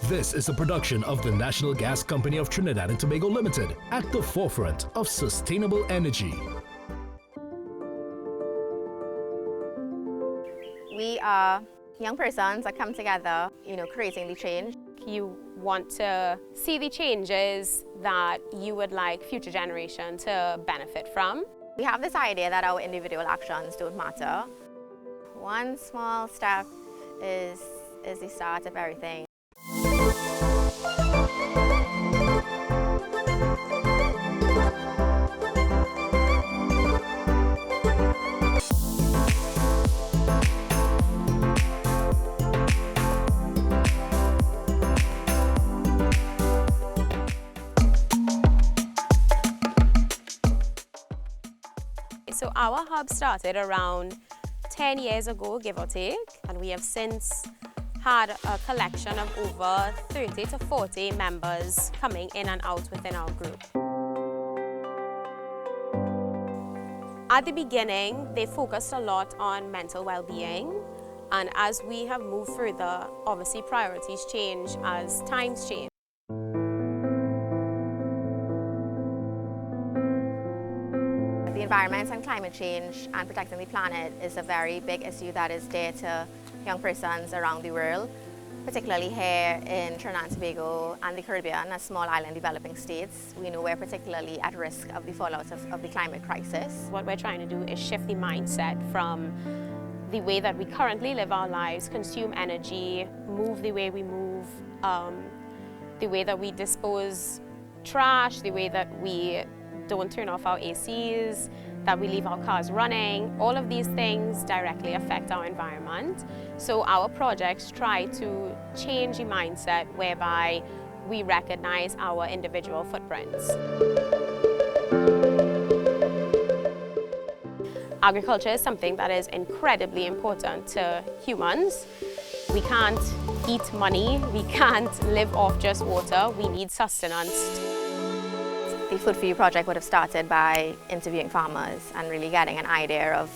This is a production of the National Gas Company of Trinidad and Tobago Limited, at the forefront of sustainable energy. We are young persons that come together, creating the change. You want to see the changes that you would like future generation to benefit from. We have this idea that our individual actions don't matter. One small step is the start of everything. So our hub started around 10 years ago, give or take, and we have since had a collection of over 30 to 40 members coming in and out within our group. At the beginning, they focused a lot on mental well-being, and as we have moved further, obviously priorities change as times change. The environment and climate change and protecting the planet is a very big issue that is dear to young persons around the world, particularly here in Trinidad and Tobago and the Caribbean, a small island developing states. We know we're particularly at risk of the fallout of the climate crisis. What we're trying to do is shift the mindset from the way that we currently live our lives, consume energy, move the way we move, the way that we dispose trash, the way that we don't turn off our ACs, that we leave our cars running. All of these things directly affect our environment. So our projects try to change the mindset whereby we recognize our individual footprints. Agriculture is something that is incredibly important to humans. We can't eat money, we can't live off just water, we need sustenance. The Food for You project would have started by interviewing farmers and really getting an idea of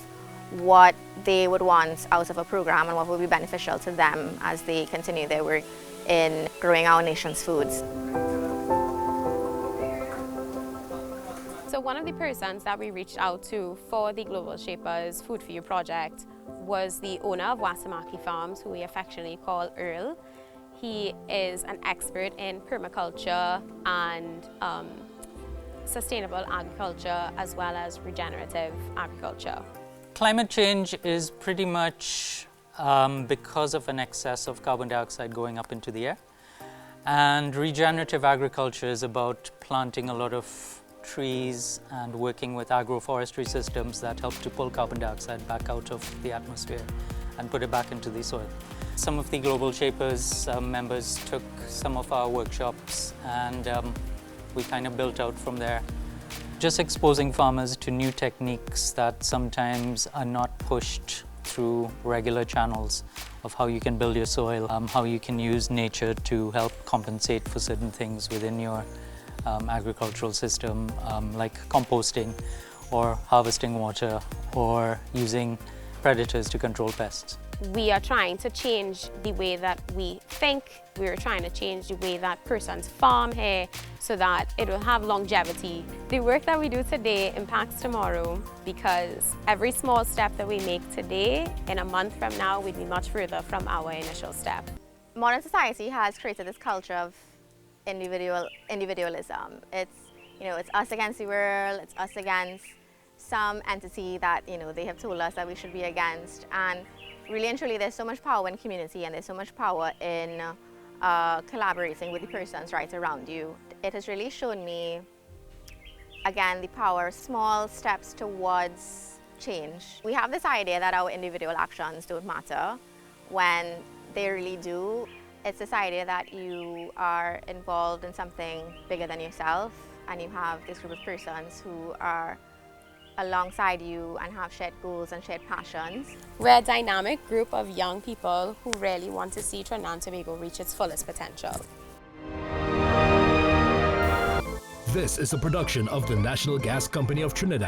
what they would want out of a program and what would be beneficial to them as they continue their work in growing our nation's foods. So one of the persons that we reached out to for the Global Shapers Food for You project was the owner of Wasamaki Farms, who we affectionately call Earl. He is an expert in permaculture and sustainable agriculture as well as regenerative agriculture. Climate change is pretty much because of an excess of carbon dioxide going up into the air. And regenerative agriculture is about planting a lot of trees and working with agroforestry systems that help to pull carbon dioxide back out of the atmosphere and put it back into the soil. Some of the Global Shapers members took some of our workshops and we kind of built out from there. Just exposing farmers to new techniques that sometimes are not pushed through regular channels of how you can build your soil, how you can use nature to help compensate for certain things within your agricultural system, like composting or harvesting water or using predators to control pests. We are trying to change the way that we think. We are trying to change the way that persons farm here so that it will have longevity. The work that we do today impacts tomorrow, because every small step that we make today, in a month from now, we'll be much further from our initial step. Modern society has created this culture of individualism. It's us against the world, it's us against some entity that they have told us that we should be against. And really and truly, there's so much power in community and there's so much power in collaborating with the persons right around you. It has really shown me, again, the power of small steps towards change. We have this idea that our individual actions don't matter, when they really do. It's this idea that you are involved in something bigger than yourself, and you have this group of persons who are alongside you and have shared goals and shared passions. We're a dynamic group of young people who really want to see Trinidad and Tobago reach its fullest potential. This is a production of the National Gas Company of Trinidad